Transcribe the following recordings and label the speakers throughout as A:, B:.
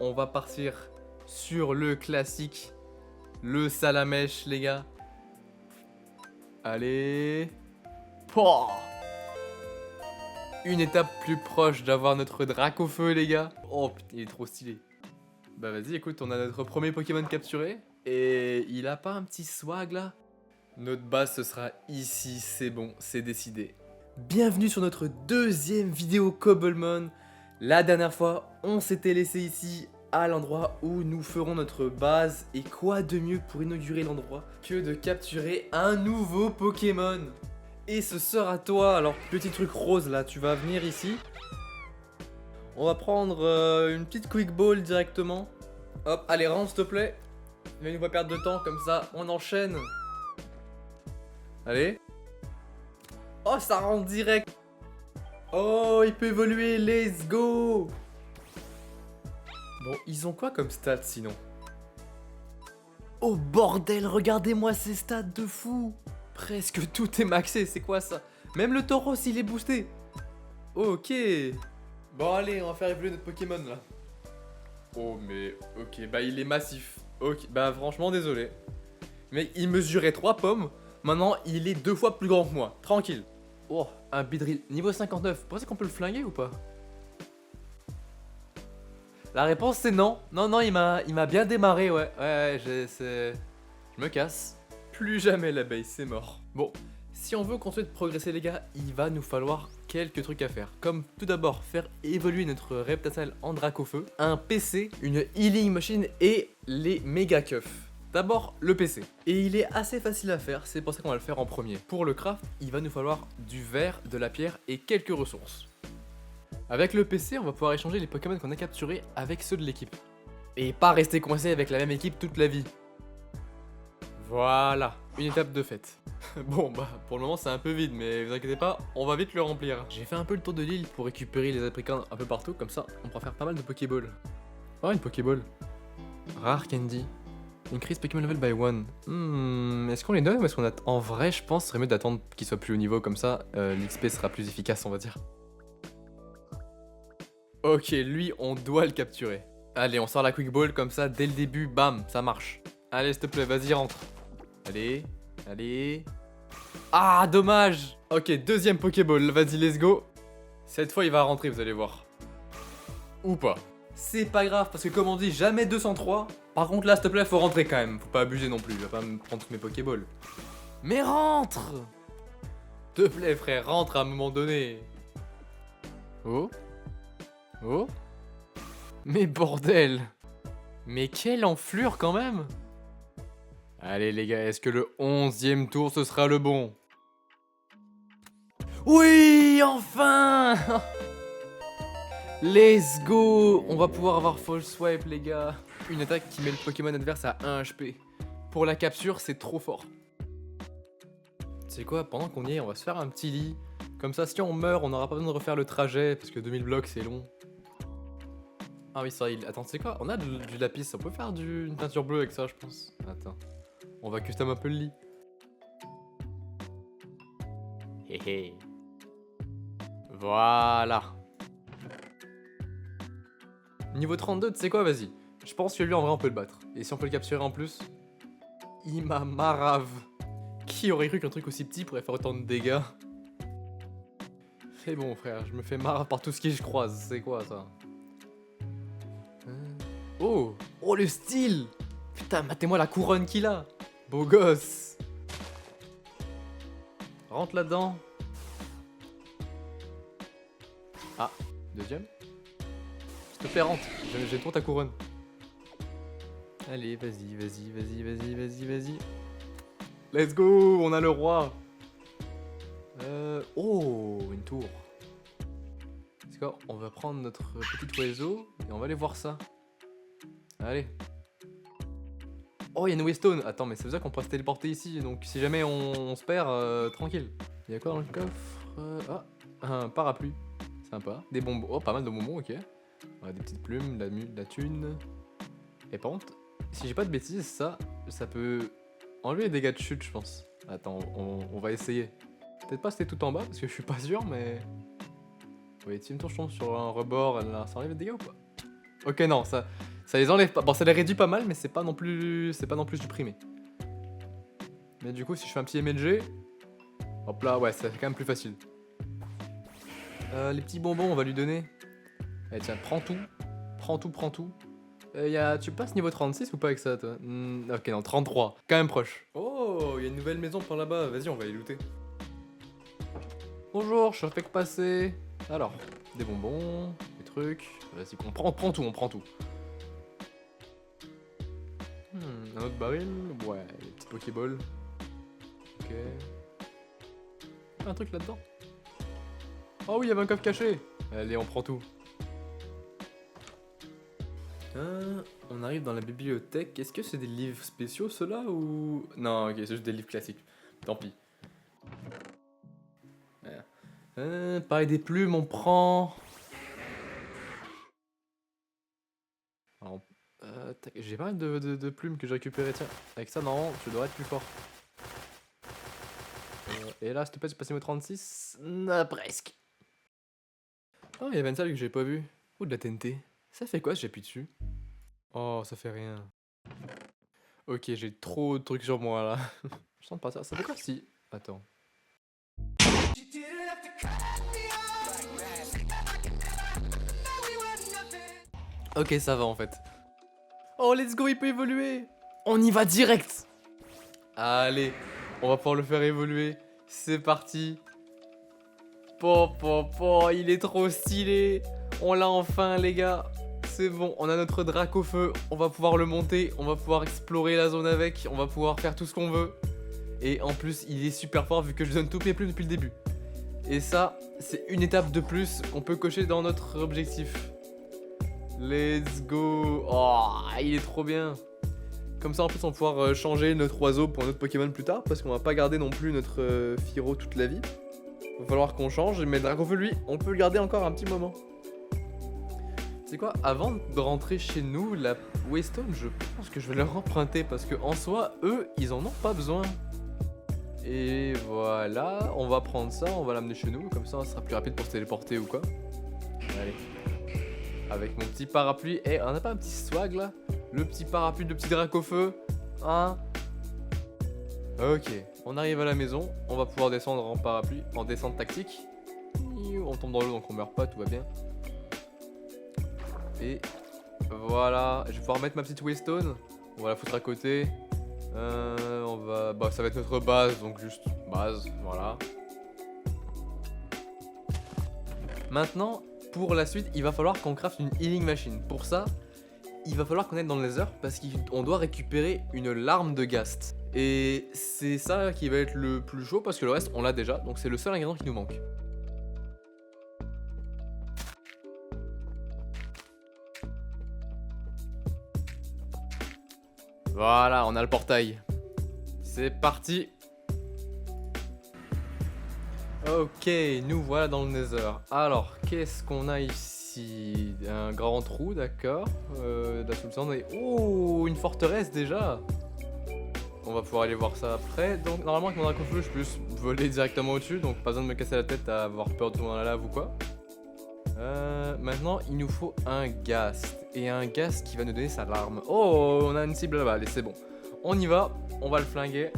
A: on va partir sur le classique, le salamèche, les gars. Allez. Pouah. Une étape plus proche d'avoir notre Dracofeu, les gars. Oh putain, il est trop stylé. Bah vas-y, écoute, on a notre premier Pokémon capturé. Et il a pas un petit swag là? Notre base, ce sera ici, c'est bon, c'est décidé. Bienvenue sur notre deuxième vidéo Cobblemon. La dernière fois, on s'était laissé ici à l'endroit où nous ferons notre base. Et quoi de mieux pour inaugurer l'endroit que de capturer un nouveau Pokémon? Et ce sera toi. Alors, petit truc rose là, tu vas venir ici. On va prendre une petite quick ball directement. Hop, allez, rentre s'il te plaît. Ne nous pas perdre de temps, comme ça, on enchaîne. Allez. Oh, ça rentre direct. Oh, il peut évoluer, let's go. Bon, ils ont quoi comme stats sinon? Oh bordel, regardez-moi ces stats de fou. Presque tout est maxé, c'est quoi ça? Même le taureau il est boosté. Ok. Bon allez, on va faire évoluer notre Pokémon là. Oh mais ok, bah il est massif. Ok, bah franchement désolé. Mais il mesurait 3 pommes, maintenant il est 2 fois plus grand que moi. Tranquille. Oh, un Beedrill niveau 59. Vous pensez qu'on peut le flinguer ou pas? La réponse c'est non. Non, non, il m'a bien démarré, ouais. Ouais, je me casse. Plus jamais l'abeille, c'est mort. Bon, si on veut continuer de progresser les gars, il va nous falloir quelques trucs à faire. Comme tout d'abord, faire évoluer notre Reptile en Dracofeu, un PC, une healing machine et les méga keufs. D'abord, le PC. Et il est assez facile à faire, c'est pour ça qu'on va le faire en premier. Pour le craft, il va nous falloir du verre, de la pierre et quelques ressources. Avec le PC, on va pouvoir échanger les Pokémon qu'on a capturés avec ceux de l'équipe. Et pas rester coincé avec la même équipe toute la vie. Voilà, une étape de fête. Bon bah, pour le moment c'est un peu vide, mais vous inquiétez pas, on va vite le remplir. J'ai fait un peu le tour de l'île pour récupérer les apricots un peu partout, comme ça on pourra faire pas mal de Pokéballs. Oh, une Pokéball. Rare Candy. Increase Pokémon level by 1. Est-ce qu'on les donne ou est-ce qu'on attend? En vrai, je pense que ce serait mieux d'attendre qu'ils soient plus haut niveau, comme ça l'XP sera plus efficace, on va dire. Ok, lui, on doit le capturer. Allez, on sort la Quick Ball comme ça, dès le début, bam, ça marche. Allez, s'il te plaît, vas-y, rentre. Allez, allez. Ah, dommage. Ok, deuxième Pokéball, vas-y, let's go. Cette fois, il va rentrer, vous allez voir. Ou pas. C'est pas grave, parce que comme on dit, jamais 203. Par contre, là, s'il te plaît, faut rentrer quand même. Faut pas abuser non plus, je vais pas me prendre tous mes Pokéballs. Mais rentre. S'il te plaît, frère, rentre à un moment donné. Oh. Oh. Mais bordel. Mais quelle enflure quand même. Allez les gars, est-ce que le 11e tour ce sera le bon? Oui, enfin. Let's go. On va pouvoir avoir False Swipe les gars. Une attaque qui met le Pokémon adverse à 1 HP. Pour la capture, c'est trop fort. Tu sais quoi, pendant qu'on y est, on va se faire un petit lit. Comme ça, si on meurt, on n'aura pas besoin de refaire le trajet, parce que 2000 blocs c'est long. Ah oui, ça, attends, tu sais quoi? On a du lapis, on peut faire une peinture bleue avec ça, je pense. Attends. On va custom un peu le lit. Hé hé. Voilà. Niveau 32, tu sais quoi? Vas-y. Je pense que lui, en vrai, on peut le battre. Et si on peut le capturer en plus? Il m'a marave. Qui aurait cru qu'un truc aussi petit pourrait faire autant de dégâts? C'est bon, frère, je me fais marave par tout ce que je croise. C'est quoi, ça? Oh! Oh, le style! Putain, matez-moi la couronne qu'il a! Beau gosse! Rentre là-dedans. Ah, deuxième? S'il te plaît, rentre. J'ai trop ta couronne. Allez, vas-y, vas-y, vas-y, vas-y, vas-y, vas-y. Let's go! On a le roi! Oh, une tour. D'accord, on va prendre notre petit oiseau et on va aller voir ça. Allez. Oh, il y a une Waystone. Attends, mais ça veut dire qu'on pourra se téléporter ici. Donc, si jamais on se perd, tranquille. Il y a quoi dans le coffre? Ah, un parapluie. Sympa. Des bonbons. Oh, pas mal de bonbons, ok. Ouais, des petites plumes, de la thune. Et par contre, si j'ai pas de bêtises, ça peut enlever les dégâts de chute, je pense. Attends, on va essayer. Peut-être pas c'était tout en bas, parce que je suis pas sûr, mais... Oui, si une tour je tombe sur un rebord, ça enlève les dégâts ou pas? Ok, non, ça les enlève pas. Bon, ça les réduit pas mal, mais c'est pas non plus supprimé. Mais du coup, si je fais un petit MLG, hop là, ouais, ça fait quand même plus facile. Les petits bonbons, on va lui donner. Allez, tiens, prends tout. Prends tout, prends tout. Tu passes niveau 36 ou pas avec ça, toi? Ok, non, 33. Quand même proche. Oh, il y a une nouvelle maison par là-bas. Vas-y, on va les looter. Bonjour, je fais que passer. Alors, des bonbons, des trucs. Vas-y, on prend tout, on prend tout. Un autre baril. Ouais, les petits Pokéballs. Ok. Un truc là-dedans. Oh oui, il y avait un coffre caché. Allez, on prend tout. On arrive dans la bibliothèque. Est-ce que c'est des livres spéciaux ceux-là ou... Non, ok, c'est juste des livres classiques. Tant pis. Pareil des plumes, on prend... J'ai pas mal de plumes que j'ai récupérées. Tiens, avec ça, non, tu devrais être plus fort. Et là, s'il te plaît, tu passes niveau 36. Presque. Oh, il y avait une salle que j'ai pas vue. Oh, de la TNT. Ça fait quoi si j'appuie dessus? Oh, ça fait rien. Ok, j'ai trop de trucs sur moi là. Je sens pas ça. Ça fait quoi si... Attends. Ok, ça va en fait. Oh, let's go, il peut évoluer. On y va direct. Allez, on va pouvoir le faire évoluer. C'est parti. Il est trop stylé. On l'a enfin, les gars. C'est bon, on a notre drac au feu. On va pouvoir le monter. On va pouvoir explorer la zone avec. On va pouvoir faire tout ce qu'on veut. Et en plus, il est super fort vu que je donne toutes mes plumes depuis le début. Et ça, c'est une étape de plus qu'on peut cocher dans notre objectif. Let's go. Oh, il est trop bien. Comme ça, en plus, on va pouvoir changer notre oiseau pour un autre Pokémon plus tard. Parce qu'on va pas garder non plus notre Firo toute la vie. Il va falloir qu'on change. Mais le Dracofeu, lui, on peut le garder encore un petit moment. C'est quoi? Avant de rentrer chez nous, la Waystone, je pense que je vais leur emprunter. Parce que en soi, eux, ils en ont pas besoin. Et voilà, on va prendre ça, on va l'amener chez nous. Comme ça, ça sera plus rapide pour se téléporter ou quoi. Allez. Avec mon petit parapluie. Eh, on a pas un petit swag là? Le petit parapluie de petit Dracofeu. Hein? Ok, on arrive à la maison. On va pouvoir descendre en parapluie, en descente tactique. On tombe dans l'eau donc on meurt pas, tout va bien. Et voilà, je vais pouvoir mettre ma petite Waystone. On va la foutre à côté. Ça va être notre base, donc juste base, voilà. Maintenant, pour la suite, il va falloir qu'on craft une healing machine. Pour ça, il va falloir qu'on aille dans le Nether parce qu'on doit récupérer une larme de Ghast. Et c'est ça qui va être le plus chaud parce que le reste, on l'a déjà. Donc c'est le seul ingrédient qui nous manque. Voilà, on a le portail. C'est parti. Ok, nous voilà dans le Nether. Alors, qu'est-ce qu'on a ici? Un grand trou, d'accord. Oh, une forteresse déjà. On va pouvoir aller voir ça après. Donc, normalement, avec mon Dracofeu, je peux juste voler directement au-dessus. Donc, pas besoin de me casser la tête à avoir peur de tomber dans la lave ou quoi. Maintenant, il nous faut un Ghast. Et un Ghast qui va nous donner sa larme. Oh, on a une cible là-bas. Allez, c'est bon. On y va. On va le flinguer.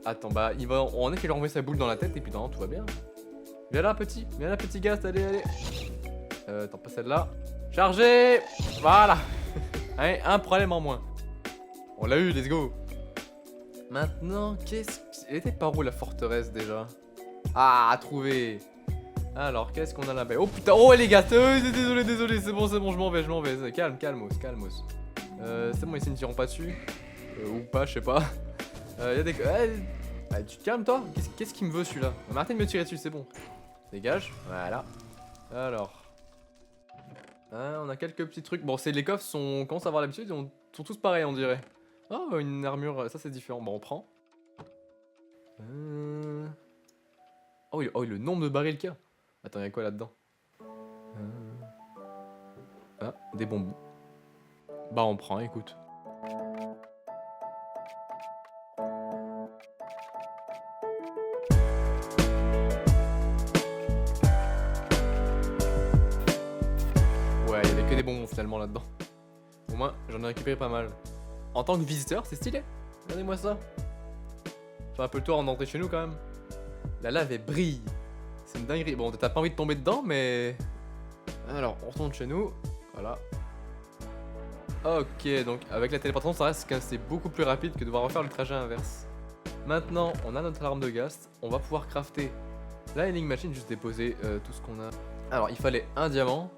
A: Attends, on est qu'il a envoyé sa boule dans la tête et puis non, tout va bien. Viens là, petit. Viens là, petit Ghast. Allez, allez. Attends, pas celle-là. Chargé. Voilà. Allez, un problème en moins. On l'a eu, let's go. Maintenant, elle était par où la forteresse déjà? Ah, trouvé. Alors, qu'est-ce qu'on a là-bas? Oh putain, oh les gars, désolé, c'est bon, je m'en vais. Calmos. C'est bon, ici, ils ne tireront pas dessus. Ou pas, je sais pas. Y'a des... tu te calmes, toi? Qu'est-ce qu'il me veut, celui-là? Arrêtez de me tirer dessus, c'est bon. Dégage, voilà. Alors... on a quelques petits trucs. Bon, les coffres commencent à avoir l'habitude, ils sont tous pareils, on dirait. Oh, une armure, ça c'est différent. Bon, on prend. Oh, le nombre de barils qu'il y a. Attends, y'a quoi là-dedans? Ah, des bonbons. Bah, on prend, écoute. Ouais, il y avait que là-dedans. Au moins, j'en ai récupéré pas mal. En tant que visiteur, c'est stylé. Regardez-moi ça. Fais un peu le tour en entrée chez nous quand même. La lave, elle brille. C'est une dinguerie. Bon, t'as pas envie de tomber dedans, mais... Alors, on retourne chez nous. Voilà. Ok, donc avec la téléportation, ça reste que c'est beaucoup plus rapide que de devoir refaire le trajet inverse. Maintenant, on a notre arme de gast. On va pouvoir crafter la healing machine, juste déposer tout ce qu'on a. Alors, il fallait un diamant.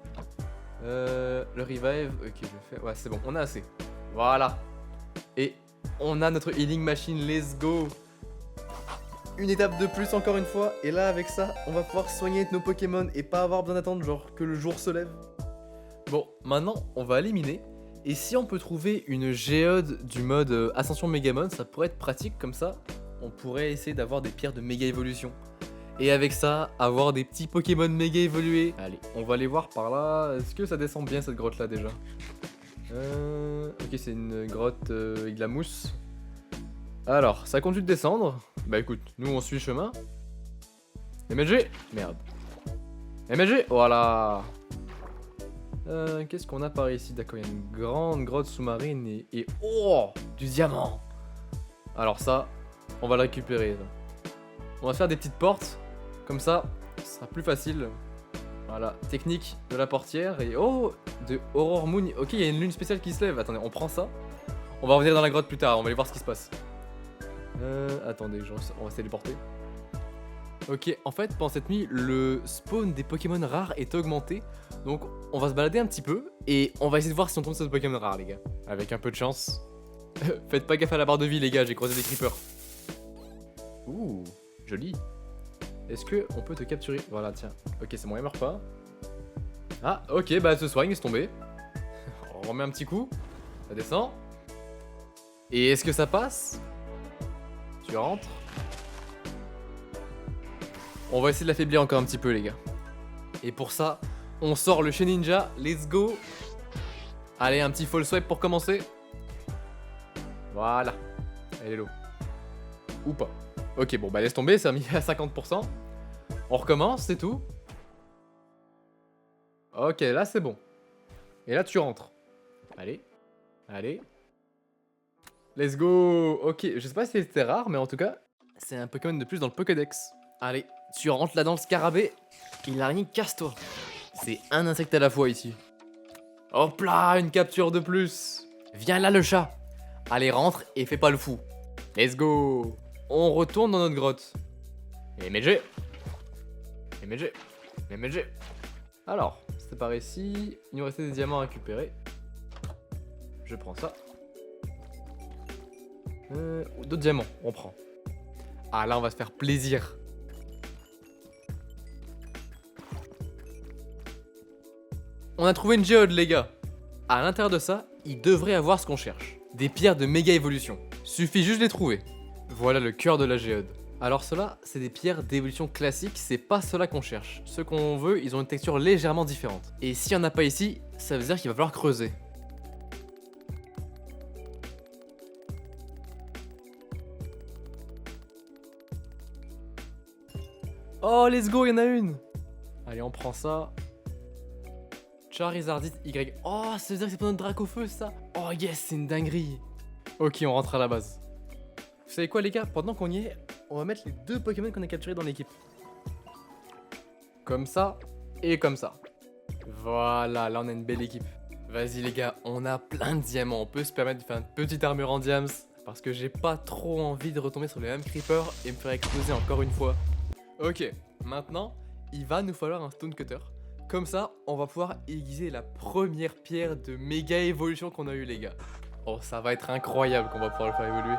A: Le revive, ok, je le fais. Ouais, c'est bon, on a assez. Voilà. Et on a notre healing machine, let's go. Une étape de plus encore une fois. Et là, avec ça, on va pouvoir soigner nos Pokémon et pas avoir besoin d'attendre genre que le jour se lève. Bon, maintenant, on va éliminer. Et si on peut trouver une géode du mode Ascension Megamon, ça pourrait être pratique comme ça. On pourrait essayer d'avoir des pierres de méga évolution. Et avec ça, avoir des petits Pokémon méga évolués. Allez, on va aller voir par là. Est-ce que ça descend bien cette grotte là déjà? Ok, c'est une grotte avec de la mousse. Alors, ça continue de descendre. Bah écoute, nous on suit le chemin. MLG. Merde. MLG. Voilà. Qu'est-ce qu'on a par ici? D'accord, il y a une grande grotte sous-marine et... Oh, du diamant. Alors ça, on va le récupérer. Ça. On va faire des petites portes. Comme ça, ce sera plus facile. Voilà, technique de la portière. Et oh, de Aurore Moon. Ok, il y a une lune spéciale qui se lève. Attendez, on prend ça. On va revenir dans la grotte plus tard. On va aller voir ce qui se passe. Attendez, on va se téléporter. Ok, en fait, pendant cette nuit, le spawn des Pokémon rares est augmenté. Donc, on va se balader un petit peu et on va essayer de voir si on tombe sur des Pokémon rares, les gars. Avec un peu de chance. Faites pas gaffe à la barre de vie, les gars, j'ai croisé des creepers. Ouh, joli. Est-ce que on peut te capturer? Voilà, tiens. Ok, c'est bon, il meurt pas. Ah, ok, bah, elle se soigne, laisse tomber. On remet un petit coup. Ça descend. Et est-ce que ça passe? Tu rentres. On va essayer de l'affaiblir encore un petit peu, les gars. Et pour ça, on sort le Shedinja. Let's go. Allez, un petit fall swipe pour commencer. Voilà. Elle est low. Ou pas. Ok, bon, bah laisse tomber, ça a mis à 50%. On recommence, c'est tout. Ok, là c'est bon. Et là tu rentres. Allez. Allez. Let's go. Ok, je sais pas si c'était rare, mais en tout cas, c'est un Pokémon de plus dans le Pokédex. Allez, tu rentres là dans le scarabée. Il a rien, casse-toi. C'est un insecte à la fois ici. Hop là, une capture de plus. Viens là le chat. Allez, rentre et fais pas le fou. Let's go. On retourne dans notre grotte. Et MLG. MLG. MLG. Alors, c'est par ici. Il nous restait des diamants à récupérer. Je prends ça. D'autres diamants, on prend. Ah là, on va se faire plaisir. On a trouvé une géode, les gars. À l'intérieur de ça, il devrait avoir ce qu'on cherche. Des pierres de méga évolution. Suffit juste de les trouver. Voilà le cœur de la géode. Alors cela, c'est des pierres d'évolution classiques, c'est pas cela qu'on cherche. Ceux qu'on veut, ils ont une texture légèrement différente. Et s'il n'y en a pas ici, ça veut dire qu'il va falloir creuser. Oh, let's go, il y en a une. Allez, on prend ça. Charizardite Y. Oh, ça veut dire que c'est pas notre Dracofeu, ça. Oh yes, c'est une dinguerie. Ok, on rentre à la base. Vous savez quoi, les gars? Pendant qu'on y est, on va mettre les deux Pokémon qu'on a capturés dans l'équipe. Comme ça et comme ça. Voilà, là on a une belle équipe. Vas-y les gars, on a plein de diamants. On peut se permettre de faire une petite armure en diams. Parce que j'ai pas trop envie de retomber sur les mêmes creepers et me faire exploser encore une fois. Ok, maintenant, il va nous falloir un stone cutter. Comme ça, on va pouvoir aiguiser la première pierre de méga évolution qu'on a eu, les gars. Oh, ça va être incroyable qu'on va pouvoir le faire évoluer.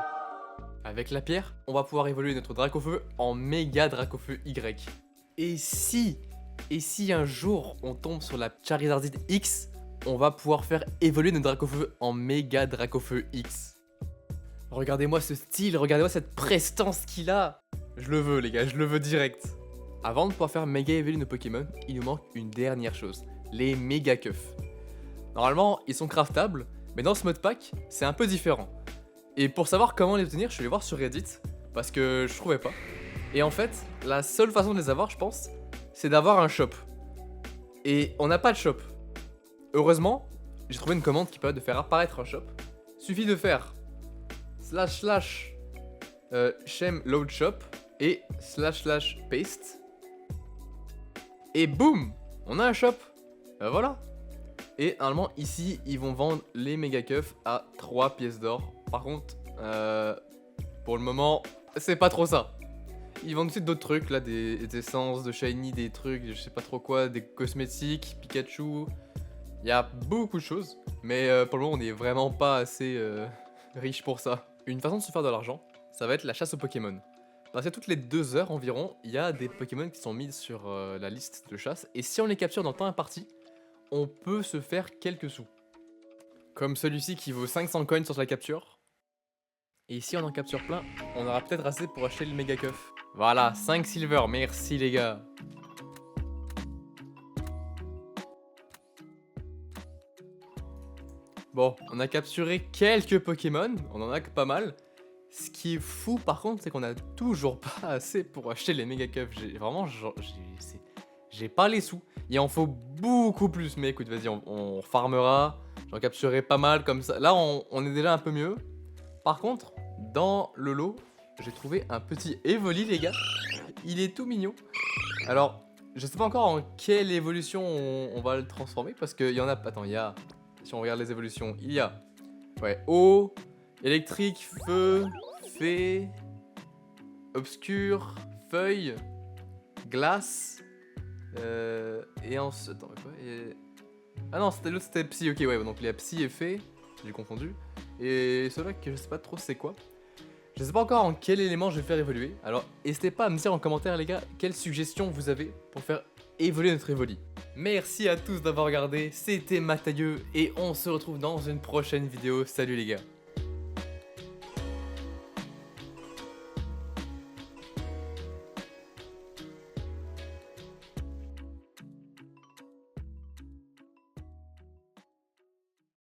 A: Avec la pierre, on va pouvoir évoluer notre Dracofeu en méga Dracofeu Y. Et si un jour on tombe sur la Charizardite X, on va pouvoir faire évoluer notre Dracofeu en méga Dracofeu X. Regardez-moi ce style, regardez-moi cette prestance qu'il a. Je le veux, les gars, je le veux direct. Avant de pouvoir faire méga évoluer nos Pokémon, il nous manque une dernière chose, les méga keufs. Normalement, ils sont craftables, mais dans ce mode pack, c'est un peu différent. Et pour savoir comment les obtenir, je suis allé voir sur Reddit, parce que je trouvais pas. Et en fait, la seule façon de les avoir, je pense, c'est d'avoir un shop. Et on n'a pas de shop. Heureusement, j'ai trouvé une commande qui permet de faire apparaître un shop. Suffit de faire / shame load shop et / paste. Et boum, on a un shop. Voilà. Et normalement ici ils vont vendre les méga keufs à 3 pièces d'or. Par contre, pour le moment, c'est pas trop ça. Ils vendent aussi d'autres trucs là, des essences de shiny, des trucs, je sais pas trop quoi, des cosmétiques, Pikachu. Il y a beaucoup de choses, mais pour le moment on est vraiment pas assez riche pour ça. Une façon de se faire de l'argent, ça va être la chasse aux Pokémon. Parce que toutes les 2 heures environ, il y a des Pokémon qui sont mis sur la liste de chasse, et si on les capture dans le temps imparti, on peut se faire quelques sous. Comme celui-ci qui vaut 500 coins sur la capture. Et si on en capture plein, on aura peut-être assez pour acheter le méga keuf. Voilà, 5 silver, merci les gars. Bon, on a capturé quelques Pokémon, on en a que pas mal. Ce qui est fou par contre, c'est qu'on a toujours pas assez pour acheter les méga keufs. J'ai pas les sous. Il en faut beaucoup plus, mais écoute, vas-y, on farmera. J'en capturerai pas mal comme ça. Là, on est déjà un peu mieux. Par contre, dans le lot, j'ai trouvé un petit Evoli, les gars. Il est tout mignon. Alors, je sais pas encore en quelle évolution on va le transformer, parce qu'il y en a... Attends, il y a... Si on regarde les évolutions, il y a... Ouais, eau, électrique, feu, fée, obscur, feuille, glace... et ensuite... Attends, quoi Ah non, l'autre c'était psy, ok, ouais, donc il y a psy et fée, j'ai confondu. Et celui-là que je sais pas trop c'est quoi. Je sais pas encore en quel élément je vais faire évoluer. Alors n'hésitez pas à me dire en commentaire les gars, quelles suggestions vous avez pour faire évoluer notre Evoli. Merci à tous d'avoir regardé, c'était Mathieu et on se retrouve dans une prochaine vidéo. Salut les gars.